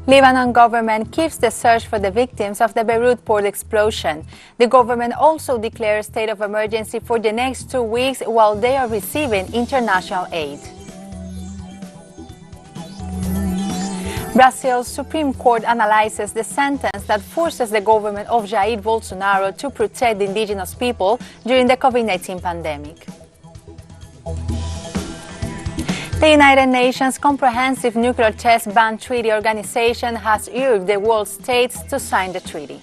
Lebanon government keeps the search for the victims of the Beirut port explosion. The government also declared a state of emergency for the next 2 weeks while they are receiving international aid. Brazil's Supreme Court analyzes the sentence that forces the government of Jair Bolsonaro to protect the indigenous people during the COVID-19 pandemic. The United Nations Comprehensive Nuclear Test Ban Treaty Organization has urged the world states to sign the treaty.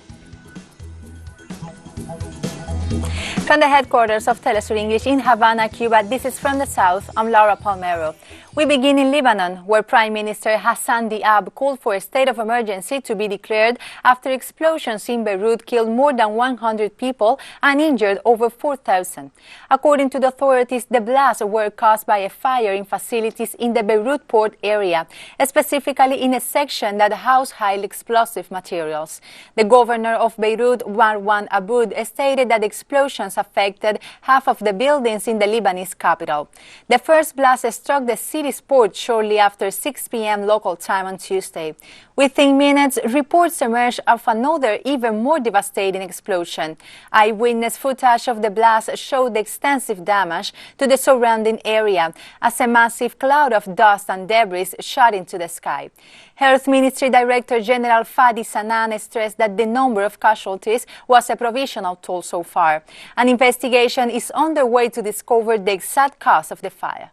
From the headquarters of Telesur English in Havana, Cuba, this is From the South. I'm Laura Palmero. We begin in Lebanon, where Prime Minister Hassan Diab called for a state of emergency to be declared after explosions in Beirut killed more than 100 people and injured over 4,000. According to the authorities, the blasts were caused by a fire in facilities in the Beirut port area, specifically in a section that housed highly explosive materials. The governor of Beirut, Marwan Aboud, stated that explosions affected half of the buildings in the Lebanese capital. The first blast struck the city's port shortly after 6 p.m. local time on Tuesday. Within minutes, reports emerged of another even more devastating explosion. Eyewitness footage of the blast showed the extensive damage to the surrounding area as a massive cloud of dust and debris shot into the sky. Health Ministry Director General Fadi Sanan stressed that the number of casualties was a provisional toll so far. An investigation is underway to discover the exact cause of the fire.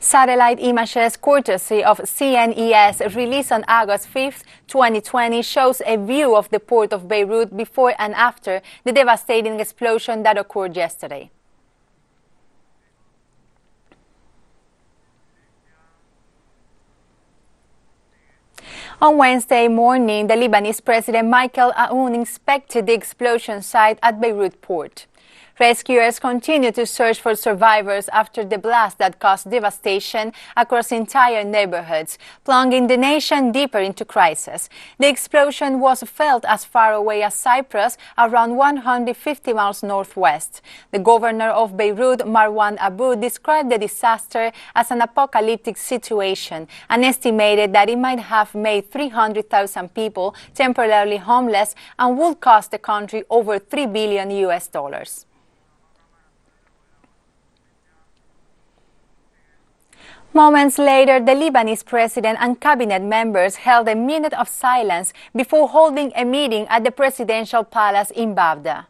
Satellite images courtesy of CNES released on August 5, 2020 shows a view of the port of Beirut before and after the devastating explosion that occurred yesterday. On Wednesday morning, the Lebanese President Michael Aoun inspected the explosion site at Beirut port. Rescuers continue to search for survivors after the blast that caused devastation across entire neighborhoods, plunging the nation deeper into crisis. The explosion was felt as far away as Cyprus, around 150 miles northwest. The governor of Beirut, Marwan Aboud, described the disaster as an apocalyptic situation and estimated that it might have made 300,000 people temporarily homeless and would cost the country over $3 billion. Moments later, the Lebanese president and cabinet members held a minute of silence before holding a meeting at the presidential palace in Bavda.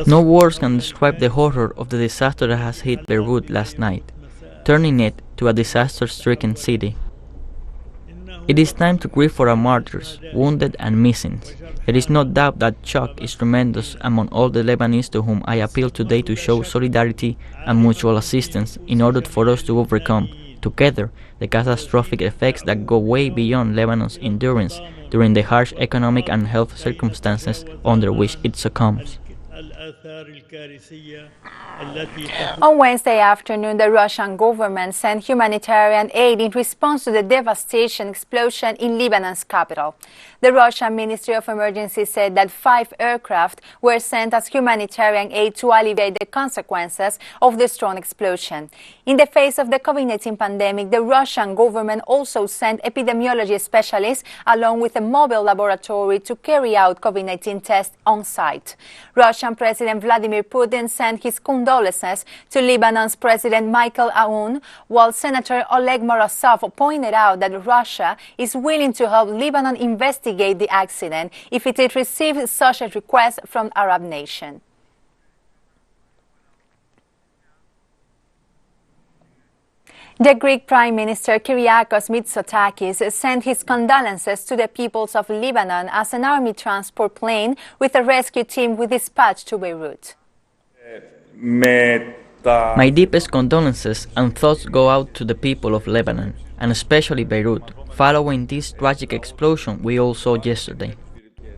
No words can describe the horror of the disaster that has hit Beirut last night, turning it to a disaster-stricken city. It is time to grieve for our martyrs, wounded and missing. There is no doubt that shock is tremendous among all the Lebanese to whom I appeal today to show solidarity and mutual assistance in order for us to overcome, together, the catastrophic effects that go way beyond Lebanon's endurance during the harsh economic and health circumstances under which it succumbs. On Wednesday afternoon, the Russian government sent humanitarian aid in response to the devastating explosion in Lebanon's capital. The Russian Ministry of Emergency said that 5 aircraft were sent as humanitarian aid to alleviate the consequences of the strong explosion. In the face of the COVID-19 pandemic, the Russian government also sent epidemiology specialists along with a mobile laboratory to carry out COVID-19 tests on site. Russian President Vladimir Putin sent his condolences to Lebanon's President Michael Aoun, while Senator Oleg Morozov pointed out that Russia is willing to help Lebanon investigate the accident if it receives such a request from Arab nation. The Greek Prime Minister Kyriakos Mitsotakis sent his condolences to the peoples of Lebanon as an army transport plane with a rescue team was dispatched to Beirut. My deepest condolences and thoughts go out to the people of Lebanon, and especially Beirut, following this tragic explosion we all saw yesterday.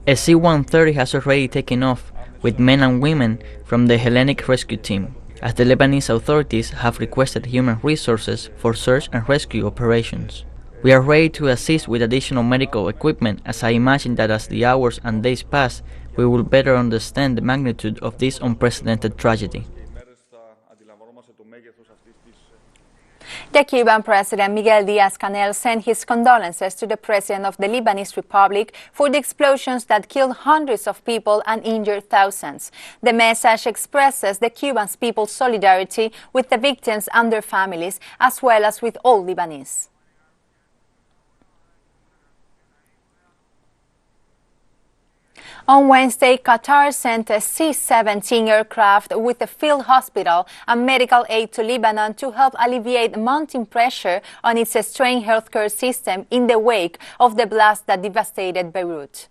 A C-130 has already taken off with men and women from the Hellenic rescue team, as the Lebanese authorities have requested human resources for search and rescue operations. We are ready to assist with additional medical equipment, as I imagine that as the hours and days pass, we will better understand the magnitude of this unprecedented tragedy. The Cuban President Miguel Díaz-Canel sent his condolences to the President of the Lebanese Republic for the explosions that killed hundreds of people and injured thousands. The message expresses the Cuban people's solidarity with the victims and their families, as well as with all Lebanese. On Wednesday, Qatar sent a C-17 aircraft with a field hospital and medical aid to Lebanon to help alleviate mounting pressure on its strained healthcare system in the wake of the blast that devastated Beirut.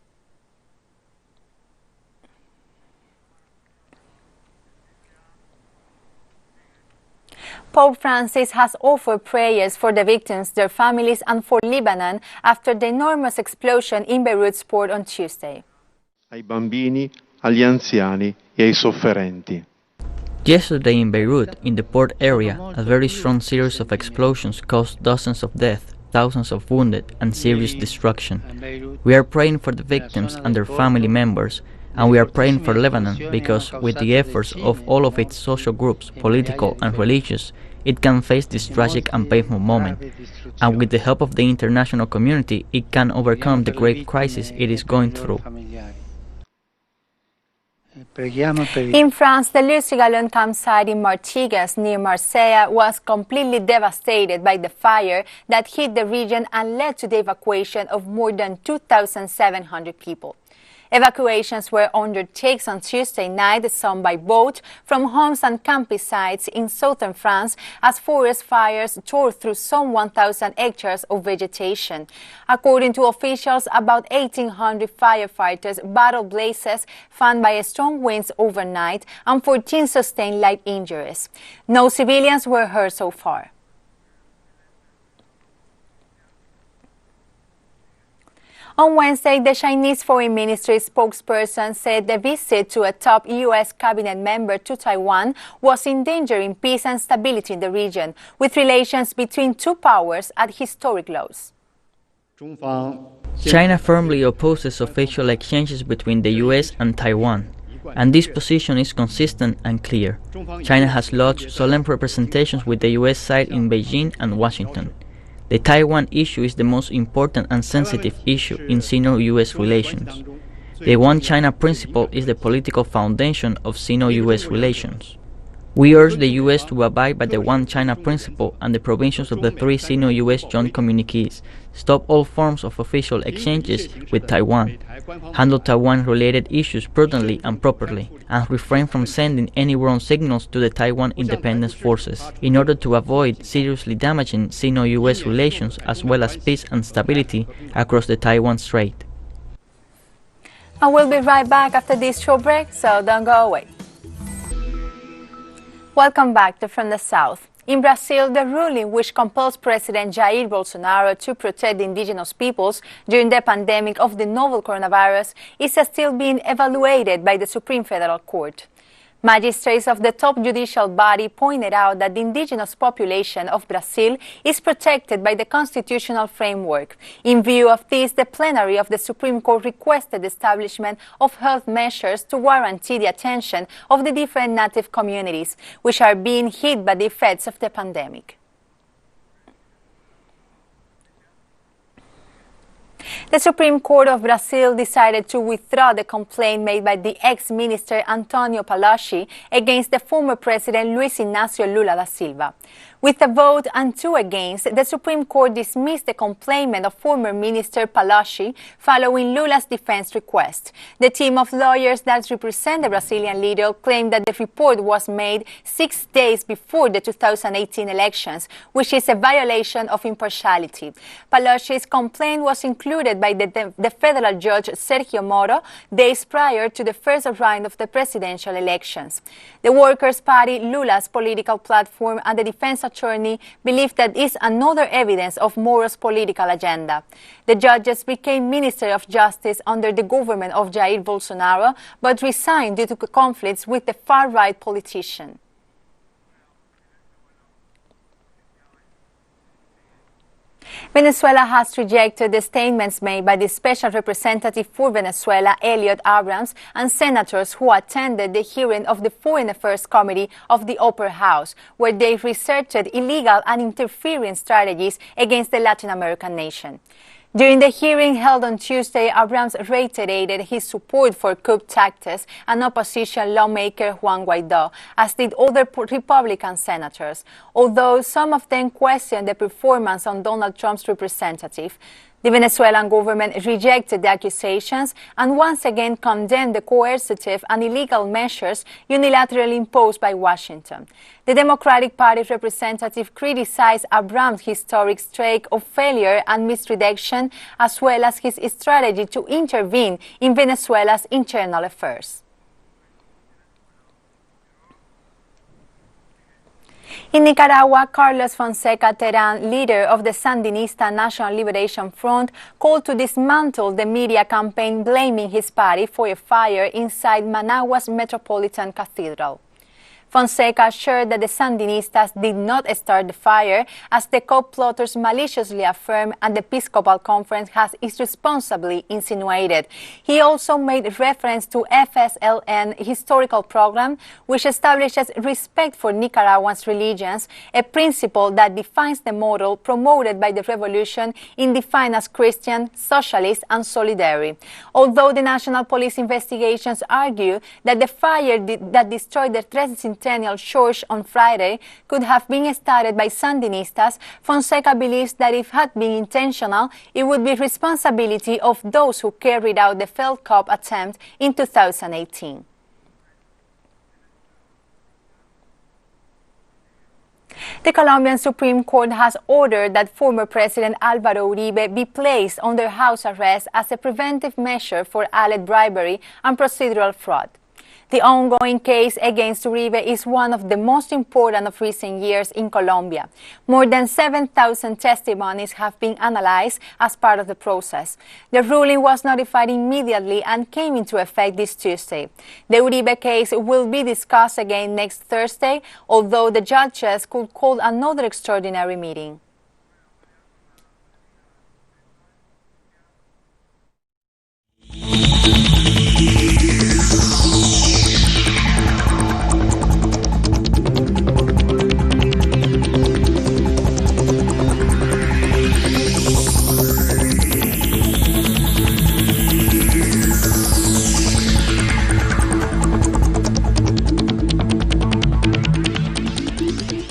Pope Francis has offered prayers for the victims, their families, and for Lebanon after the enormous explosion in Beirut's port on Tuesday. Ai bambini, agli anziani e ai sofferenti. Yesterday in Beirut, in the port area, a very strong series of explosions caused dozens of deaths, thousands of wounded, and serious destruction. We are praying for the victims and their family members, and we are praying for Lebanon because, with the efforts of all of its social groups, political and religious, it can face this tragic and painful moment. And with the help of the international community, it can overcome the great crisis it is going through. In France, the Le Sigalon campsite in Martigues near Marseille was completely devastated by the fire that hit the region and led to the evacuation of more than 2,700 people. Evacuations were undertaken on Tuesday night, some by boat, from homes and camping sites in southern France as forest fires tore through some 1,000 hectares of vegetation. According to officials, about 1,800 firefighters battled blazes fanned by strong winds overnight, and 14 sustained light injuries. No civilians were hurt so far. On Wednesday, the Chinese Foreign Ministry spokesperson said the visit to a top U.S. cabinet member to Taiwan was endangering peace and stability in the region, with relations between two powers at historic lows. China firmly opposes official exchanges between the U.S. and Taiwan, and this position is consistent and clear. China has lodged solemn representations with the U.S. side in Beijing and Washington. The Taiwan issue is the most important and sensitive issue in Sino-U.S. relations. The One China principle is the political foundation of Sino-U.S. relations. We urge the U.S. to abide by the One China principle and the provisions of the three Sino-U.S. joint communiques, stop all forms of official exchanges with Taiwan, handle Taiwan-related issues prudently and properly, and refrain from sending any wrong signals to the Taiwan independence forces, in order to avoid seriously damaging Sino-U.S. relations as well as peace and stability across the Taiwan Strait. I will be right back after this short break, so don't go away. Welcome back to From the South. In Brazil, the ruling which compels President Jair Bolsonaro to protect the indigenous peoples during the pandemic of the novel coronavirus is still being evaluated by the Supreme Federal Court. Magistrates of the top judicial body pointed out that the indigenous population of Brazil is protected by the constitutional framework. In view of this, the plenary of the Supreme Court requested the establishment of health measures to guarantee the attention of the different native communities, which are being hit by the effects of the pandemic. The Supreme Court of Brazil decided to withdraw the complaint made by the ex-minister Antonio Palocci against the former president Luiz Inácio Lula da Silva. With a vote and 2 against, the Supreme Court dismissed the complaint of former Minister Palocci following Lula's defense request. The team of lawyers that represent the Brazilian leader claimed that the report was made 6 days before the 2018 elections, which is a violation of impartiality. Palocci's complaint was included by the federal judge Sergio Moro days prior to the first round of the presidential elections. The Workers' Party, Lula's political platform, and the defense attorney believe that is another evidence of Moro's political agenda. The judges became Minister of Justice under the government of Jair Bolsonaro, but resigned due to conflicts with the far-right politician. Venezuela has rejected the statements made by the Special Representative for Venezuela, Elliot Abrams, and senators who attended the hearing of the Foreign Affairs Committee of the Upper House, where they researched illegal and interfering strategies against the Latin American nation. During the hearing held on Tuesday, Abrams reiterated his support for coup tactics and opposition lawmaker Juan Guaidó, as did other Republican senators, although some of them questioned the performance on Donald Trump's representative. The Venezuelan government rejected the accusations and once again condemned the coercive and illegal measures unilaterally imposed by Washington. The Democratic Party representative criticized Abrams' historic streak of failure and misdirection, as well as his strategy to intervene in Venezuela's internal affairs. In Nicaragua, Carlos Fonseca Terán, leader of the Sandinista National Liberation Front, called to dismantle the media campaign blaming his party for a fire inside Managua's Metropolitan Cathedral. Fonseca assured that the Sandinistas did not start the fire, as the co-plotters maliciously affirmed and the Episcopal Conference has irresponsibly insinuated. He also made reference to FSLN historical program, which establishes respect for Nicaraguans' religions, a principle that defines the model promoted by the revolution in defined as Christian, socialist, and solidary. Although the National Police investigations argue that the fire that destroyed the Tricentennial Church on Friday could have been started by Sandinistas, Fonseca believes that if it had been intentional, it would be responsibility of those who carried out the failed coup attempt in 2018. The Colombian Supreme Court has ordered that former President Álvaro Uribe be placed under house arrest as a preventive measure for alleged bribery and procedural fraud. The ongoing case against Uribe is one of the most important of recent years in Colombia. More than 7,000 testimonies have been analyzed as part of the process. The ruling was notified immediately and came into effect this Tuesday. The Uribe case will be discussed again next Thursday, although the judges could call another extraordinary meeting.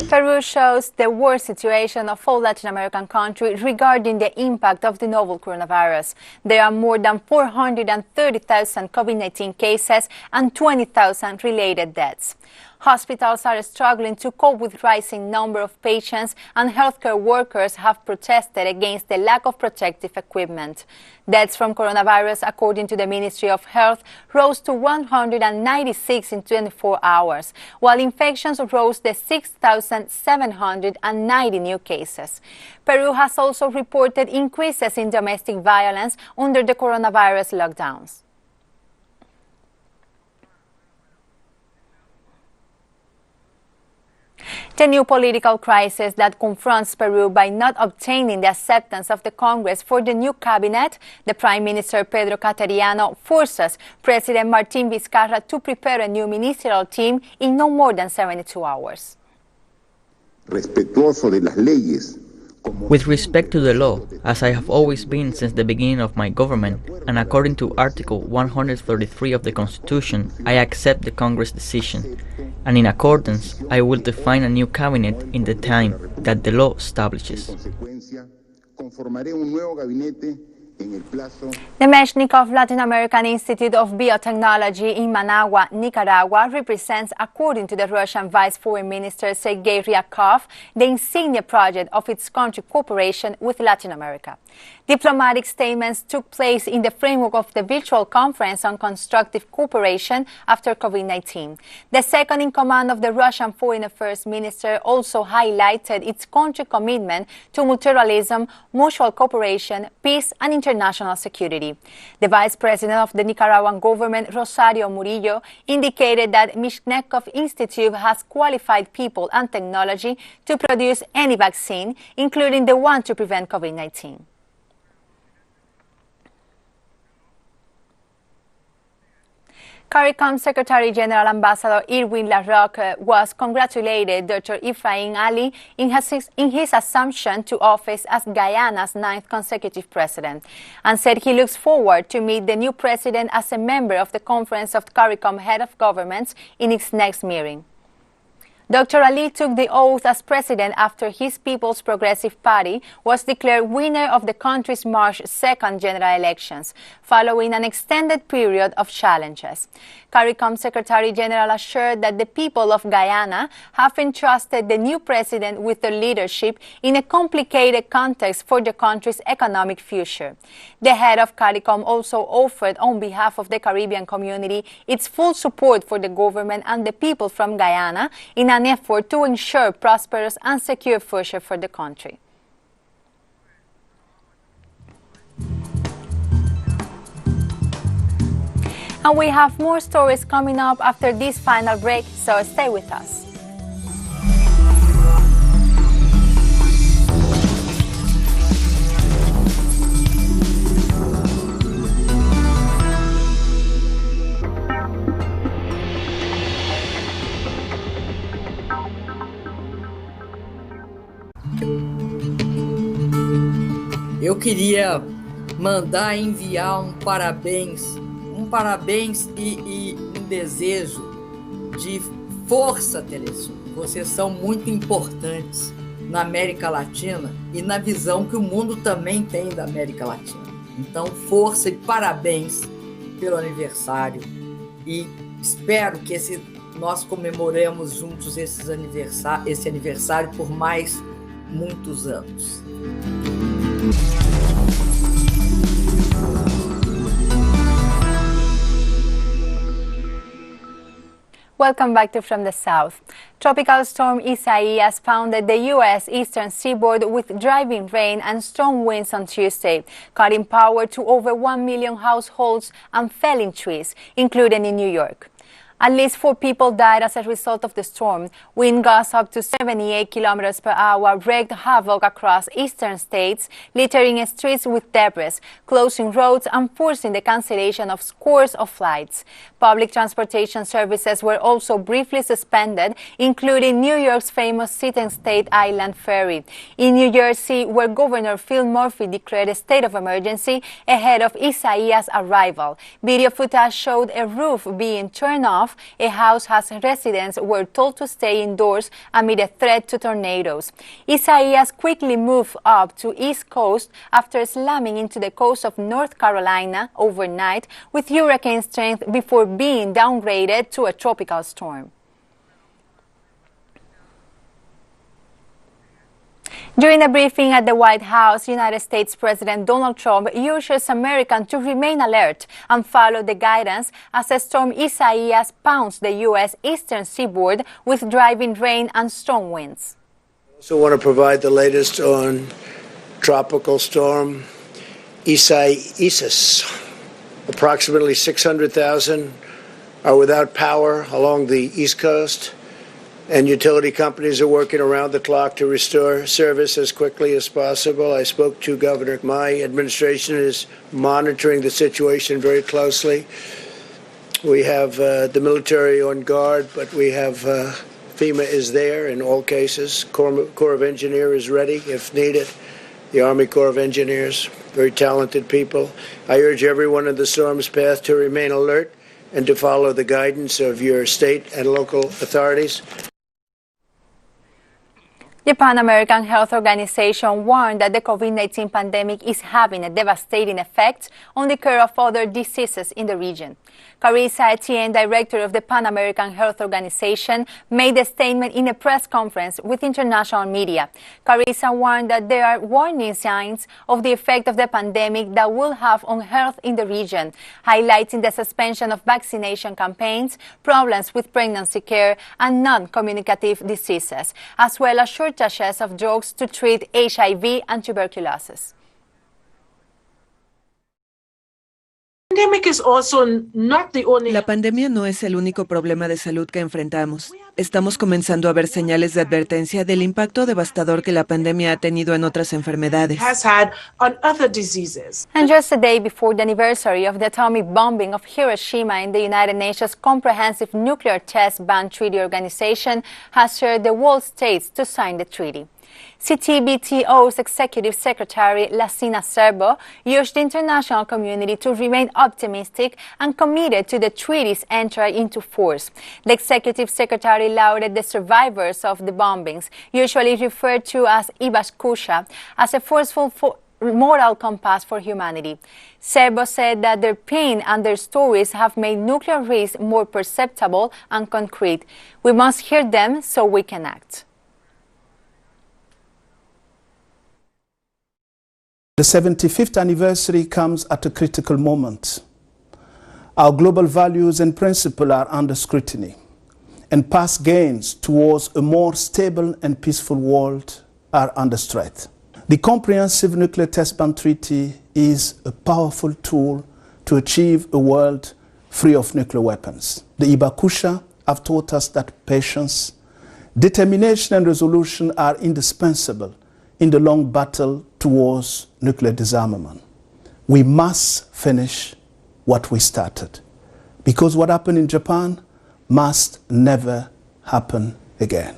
Peru shows the worst situation of all Latin American countries regarding the impact of the novel coronavirus. There are more than 430,000 COVID-19 cases and 20,000 related deaths. Hospitals are struggling to cope with rising number of patients, and healthcare workers have protested against the lack of protective equipment. Deaths from coronavirus, according to the Ministry of Health, rose to 196 in 24 hours, while infections rose to 6,790 new cases. Peru has also reported increases in domestic violence under the coronavirus lockdowns. The new political crisis that confronts Peru by not obtaining the acceptance of the Congress for the new cabinet, the Prime Minister Pedro Cateriano forces President Martín Vizcarra to prepare a new ministerial team in no more than 72 hours. Respetuoso de las leyes. With respect to the law, as I have always been since the beginning of my government, and according to Article 133 of the Constitution, I accept the Congress decision, and in accordance, I will define a new cabinet in the time that the law establishes. The Meshnikov Latin American Institute of Biotechnology in Managua, Nicaragua, represents, according to the Russian Vice Foreign Minister Sergei Ryakov, the insignia project of its country cooperation with Latin America. Diplomatic statements took place in the framework of the virtual conference on constructive cooperation after COVID-19. The second in command of the Russian Foreign Affairs Minister also highlighted its country commitment to multilateralism, mutual cooperation, peace and international security. The vice president of the Nicaraguan government, Rosario Murillo, indicated that Mishnenkov Institute has qualified people and technology to produce any vaccine, including the one to prevent COVID-19. CARICOM Secretary General Ambassador Irwin LaRocque was congratulated Dr. Ibrahim Ali in his assumption to office as Guyana's 9th consecutive president, and said he looks forward to meet the new president as a member of the Conference of CARICOM Head of Governments in its next meeting. Dr. Ali took the oath as president after his People's Progressive Party was declared winner of the country's March 2nd general elections, following an extended period of challenges. CARICOM Secretary General assured that the people of Guyana have entrusted the new president with their leadership in a complicated context for the country's economic future. The head of CARICOM also offered, on behalf of the Caribbean community, its full support for the government and the people from Guyana in an effort to ensure prosperous and secure future for the country. And we have more stories coming up after this final break, so stay with us. Eu queria enviar um parabéns e um desejo de força, Telesul. Vocês são muito importantes na América Latina e na visão que o mundo também tem da América Latina. Então, força e parabéns pelo aniversário e espero que nós comemoremos juntos esse aniversário por mais muitos anos. Welcome back to From the South. Tropical storm Isaias pounded the U.S. eastern seaboard with driving rain and strong winds on Tuesday, cutting power to over 1 million households and felling trees, including in New York. At least 4 people died as a result of the storm. Wind gusts up to 78 kilometers per hour wreaked havoc across eastern states, littering streets with debris, closing roads and forcing the cancellation of scores of flights. Public transportation services were also briefly suspended, including New York's famous City State Island ferry. In New Jersey, where Governor Phil Murphy declared a state of emergency ahead of Isaias' arrival, video footage showed a roof being turned off. A house has residents were told to stay indoors amid a threat to tornadoes. Isaias quickly moved up to East Coast after slamming into the coast of North Carolina overnight with hurricane strength before being downgraded to a tropical storm. During a briefing at the White House, United States President Donald Trump urges Americans to remain alert and follow the guidance as a storm Isaias pounds the U.S. eastern seaboard with driving rain and strong winds. I also want to provide the latest on tropical storm Isaias. Approximately 600,000 are without power along the East Coast, and utility companies are working around the clock to restore service as quickly as possible. I spoke to Governor. My administration is monitoring the situation very closely. We have the military on guard, but we have FEMA is there in all cases. Corps of Engineers is ready if needed. The Army Corps of Engineers, very talented people. I urge everyone in the storm's path to remain alert and to follow the guidance of your state and local authorities. The Pan American Health Organization warned that the COVID-19 pandemic is having a devastating effect on the care of other diseases in the region. Carissa Etienne, director of the Pan American Health Organization, made a statement in a press conference with international media. Carissa warned that there are warning signs of the effect of the pandemic that will have on health in the region, highlighting the suspension of vaccination campaigns, problems with pregnancy care, and non-communicative diseases, as well as shortages of drugs to treat HIV and tuberculosis. La pandemia no es el único problema de salud que enfrentamos. Estamos comenzando a ver señales de advertencia del impacto devastador que la pandemia ha tenido en otras enfermedades. And just a day before the anniversary of the atomic bombing of Hiroshima in the United Nations Comprehensive Nuclear Test Ban Treaty Organization has urged the world states to sign the treaty. CTBTO's Executive Secretary Lassina Serbo urged the international community to remain optimistic and committed to the treaty's entry into force. The Executive Secretary lauded the survivors of the bombings, usually referred to as Ibakusha, as a forceful moral compass for humanity. Serbo said that their pain and their stories have made nuclear risk more perceptible and concrete. We must hear them so we can act. The 75th anniversary comes at a critical moment. Our global values and principles are under scrutiny, and past gains towards a more stable and peaceful world are under threat. The Comprehensive Nuclear Test Ban Treaty is a powerful tool to achieve a world free of nuclear weapons. The Ibakusha have taught us that patience, determination and resolution are indispensable in the long battle towards nuclear disarmament. We must finish what we started, because what happened in Japan must never happen again.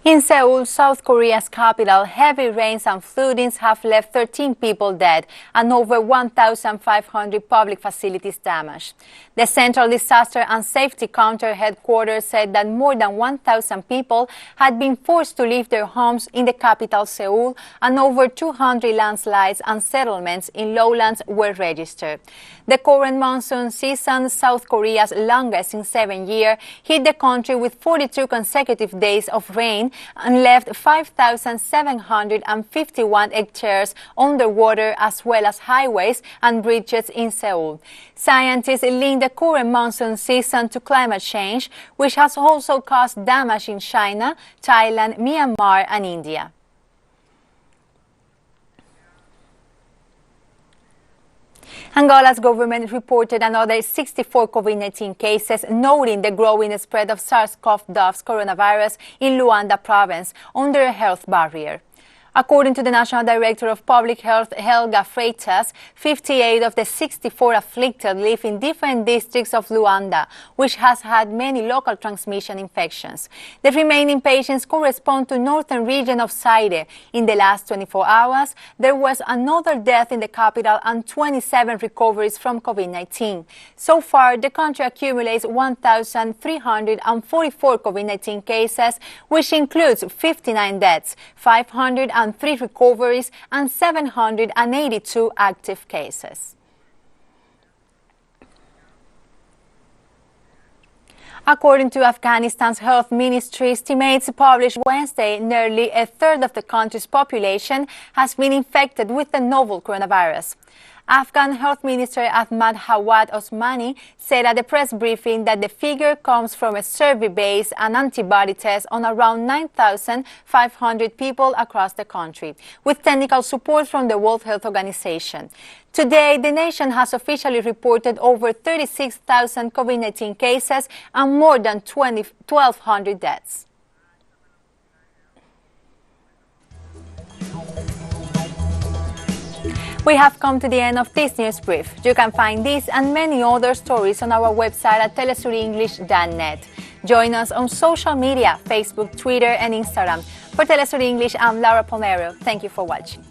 In Seoul, South Korea's capital, heavy rains and floodings have left 13 people dead and over 1,500 public facilities damaged. The Central Disaster and Safety Counter headquarters said that more than 1,000 people had been forced to leave their homes in the capital, Seoul, and over 200 landslides and settlements in lowlands were registered. The current monsoon season, South Korea's longest in 7 years, hit the country with 42 consecutive days of rain and left 5,751 hectares underwater, as well as highways and bridges in Seoul. Scientists link the current monsoon season to climate change, which has also caused damage in China, Thailand, Myanmar, and India. Angola's government reported another 64 COVID-19 cases, noting the growing spread of SARS-CoV-2 coronavirus in Luanda province under a health barrier. According to the National Director of Public Health, Helga Freitas, 58 of the 64 afflicted live in different districts of Luanda, which has had many local transmission infections. The remaining patients correspond to northern region of Zaire. In the last 24 hours, there was another death in the capital and 27 recoveries from COVID-19. So far, the country accumulates 1,344 COVID-19 cases, which includes 59 deaths, 503 recoveries, and 782 active cases. According to Afghanistan's health ministry estimates published Wednesday, nearly a third of the country's population has been infected with the novel coronavirus. Afghan Health Minister Ahmad Hawad Osmani said at a press briefing that the figure comes from a survey based on antibody tests on around 9,500 people across the country, with technical support from the World Health Organization. Today, the nation has officially reported over 36,000 COVID-19 cases and more than 1,200 deaths. We have come to the end of this news brief. You can find these and many other stories on our website at telesurnenglish.net. Join us on social media, Facebook, Twitter, and Instagram. For Telesur English, I'm Laura Palmero. Thank you for watching.